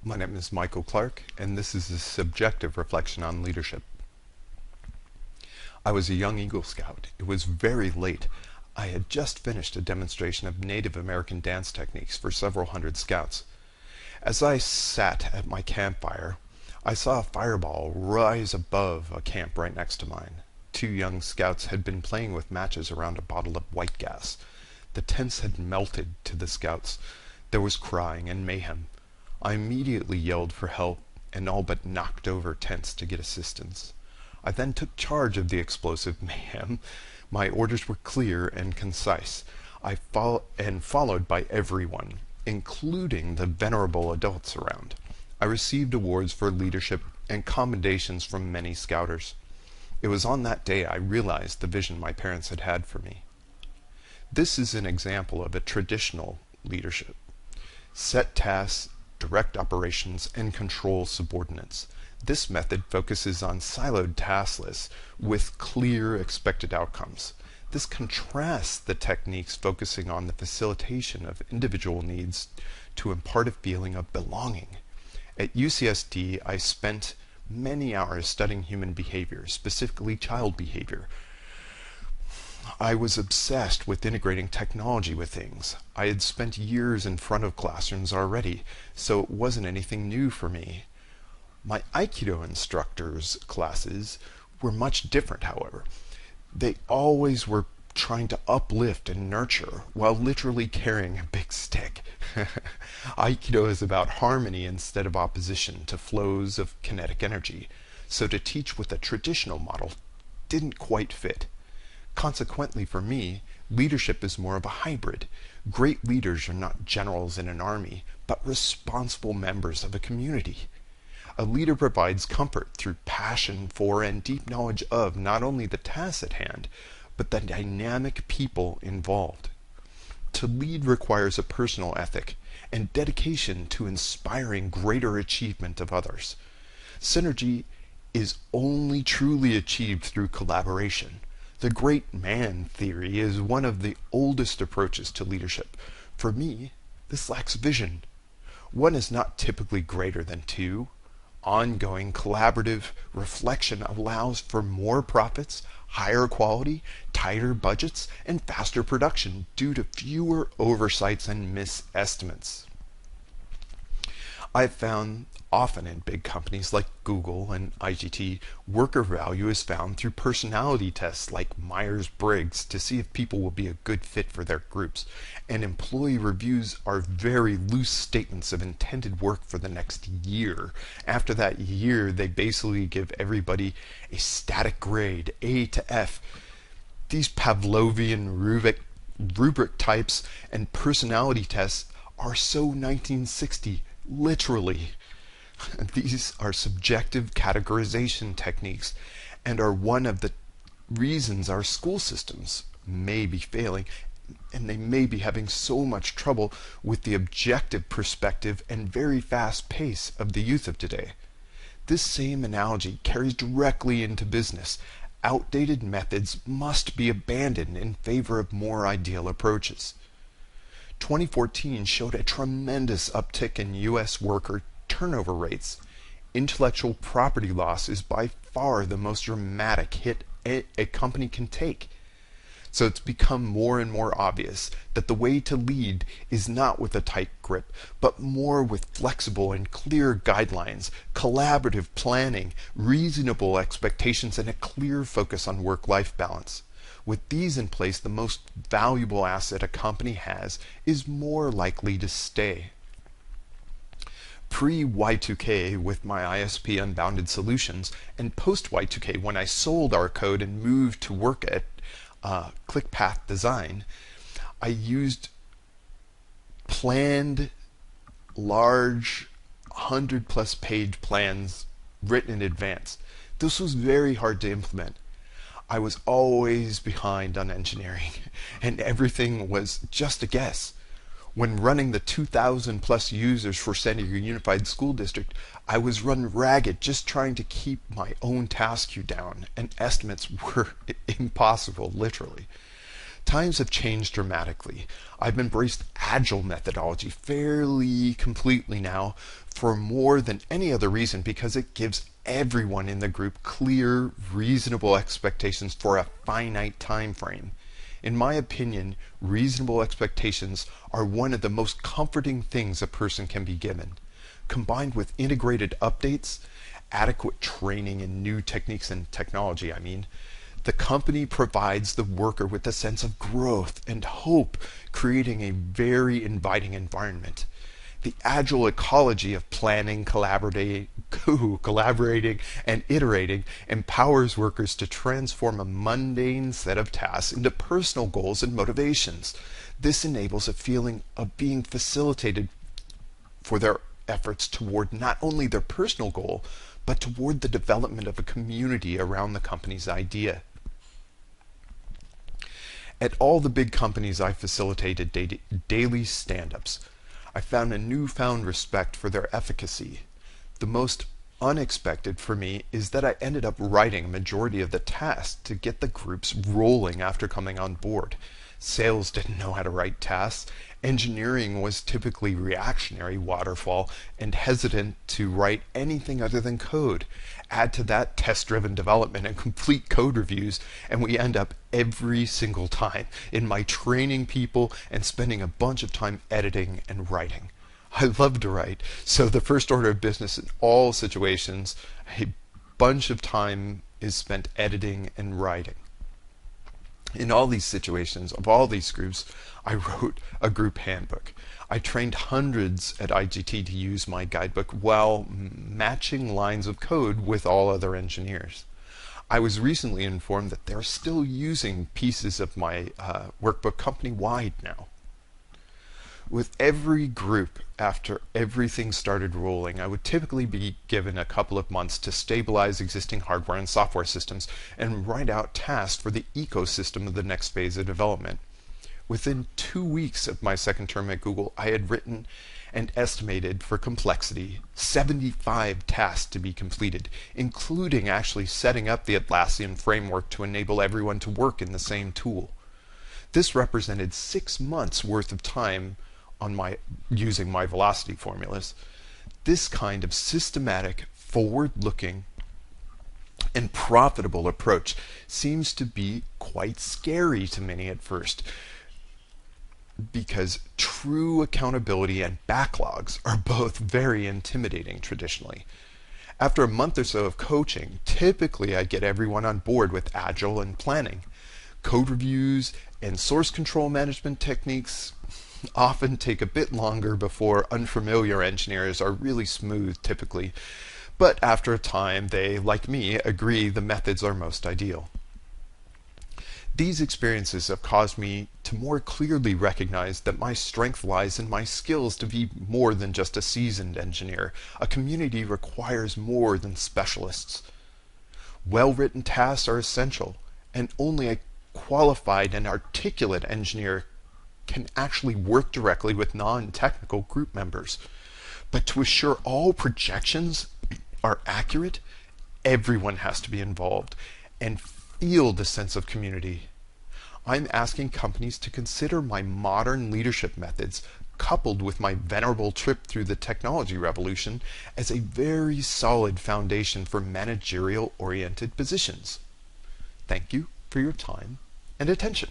My name is Michael Clark, and this is a subjective reflection on leadership. I was a young Eagle Scout. It was very late. I had just finished a demonstration of Native American dance techniques for several hundred scouts. As I sat at my campfire, I saw a fireball rise above a camp right next to mine. Two young scouts had been playing with matches around a bottle of white gas. The tents had melted to the scouts. There was crying and mayhem. I immediately yelled for help and all but knocked over tents to get assistance. I then took charge of the explosive mayhem. My orders were clear and concise, followed by everyone, including the venerable adults around. I received awards for leadership and commendations from many scouters. It was on that day I realized the vision my parents had had for me. This is an example of a traditional leadership. Set tasks, direct operations, and control subordinates. This method focuses on siloed task lists with clear expected outcomes. This contrasts the techniques focusing on the facilitation of individual needs to impart a feeling of belonging. At UCSD, I spent many hours studying human behavior, specifically child behavior. I was obsessed with integrating technology with things. I had spent years in front of classrooms already, so it wasn't anything new for me. My Aikido instructors' classes were much different, however. They always were trying to uplift and nurture while literally carrying a big stick. Aikido is about harmony instead of opposition to flows of kinetic energy, so to teach with a traditional model didn't quite fit. Consequently, for me, leadership is more of a hybrid. Great leaders are not generals in an army, but responsible members of a community. A leader provides comfort through passion for and deep knowledge of not only the tasks at hand, but the dynamic people involved. To lead requires a personal ethic and dedication to inspiring greater achievement of others. Synergy is only truly achieved through collaboration. The great man theory is one of the oldest approaches to leadership. For me, this lacks vision. One is not typically greater than two. Ongoing collaborative reflection allows for more profits, higher quality, tighter budgets, and faster production due to fewer oversights and misestimates. I've found often in big companies like Google and IGT, worker value is found through personality tests like Myers-Briggs to see if people will be a good fit for their groups, and employee reviews are very loose statements of intended work for the next year. After that year, they basically give everybody a static grade, A to F. These Pavlovian rubric types and personality tests are so 1960, literally. These are subjective categorization techniques and are one of the reasons our school systems may be failing, and they may be having so much trouble with the objective perspective and very fast pace of the youth of today. This same analogy carries directly into business. Outdated methods must be abandoned in favor of more ideal approaches. 2014 showed a tremendous uptick in U.S. worker turnover rates. Intellectual property loss is by far the most dramatic hit a company can take. So it's become more and more obvious that the way to lead is not with a tight grip, but more with flexible and clear guidelines, collaborative planning, reasonable expectations, and a clear focus on work-life balance. With these in place, the most valuable asset a company has is more likely to stay. Pre-Y2K with my ISP Unbounded Solutions, and post-Y2K when I sold our code and moved to work at ClickPath Design, I used planned, large, 100-plus page plans written in advance. This was very hard to implement. I was always behind on engineering, and everything was just a guess. When running the 2,000 plus users for San Diego Unified School District, I was run ragged just trying to keep my own task queue down, and estimates were impossible, literally. Times have changed dramatically. I've embraced agile methodology fairly completely now for more than any other reason because it gives everyone in the group clear, reasonable expectations for a finite time frame. In my opinion, reasonable expectations are one of the most comforting things a person can be given. Combined with integrated updates, adequate training in new techniques and technology, the company provides the worker with a sense of growth and hope, creating a very inviting environment. The agile ecology of planning, collaborating, and iterating empowers workers to transform a mundane set of tasks into personal goals and motivations. This enables a feeling of being facilitated for their efforts toward not only their personal goal, but toward the development of a community around the company's idea. At all the big companies I facilitated daily stand-ups, I found a newfound respect for their efficacy. The most unexpected for me is that I ended up writing a majority of the tasks to get the groups rolling after coming on board. Sales didn't know how to write tasks. Engineering was typically reactionary waterfall and hesitant to write anything other than code. Add to that test-driven development and complete code reviews, and we end up every single time in my training people and spending a bunch of time editing and writing. I love to write, so the first order of business in all situations, a bunch of time is spent editing and writing. In all these situations, of all these groups, I wrote a group handbook. I trained hundreds at IGT to use my guidebook while matching lines of code with all other engineers. I was recently informed that they're still using pieces of my workbook company-wide now. With every group, after everything started rolling, I would typically be given a couple of months to stabilize existing hardware and software systems and write out tasks for the ecosystem of the next phase of development. Within 2 weeks of my second term at Google, I had written and estimated for complexity 75 tasks to be completed, including actually setting up the Atlassian framework to enable everyone to work in the same tool. This represented 6 months worth of time on using my velocity formulas. This kind of systematic, forward-looking, and profitable approach seems to be quite scary to many at first, because true accountability and backlogs are both very intimidating traditionally. After a month or so of coaching, typically I get everyone on board with agile and planning. Code reviews and source control management techniques often take a bit longer before unfamiliar engineers are really smooth typically, but after a time they, like me, agree the methods are most ideal. These experiences have caused me to more clearly recognize that my strength lies in my skills to be more than just a seasoned engineer. A community requires more than specialists. Well-written tasks are essential, and only a qualified and articulate engineer can actually work directly with non-technical group members. But to assure all projections are accurate, everyone has to be involved and feel the sense of community. I'm asking companies to consider my modern leadership methods coupled with my venerable trip through the technology revolution as a very solid foundation for managerial-oriented positions. Thank you for your time and attention.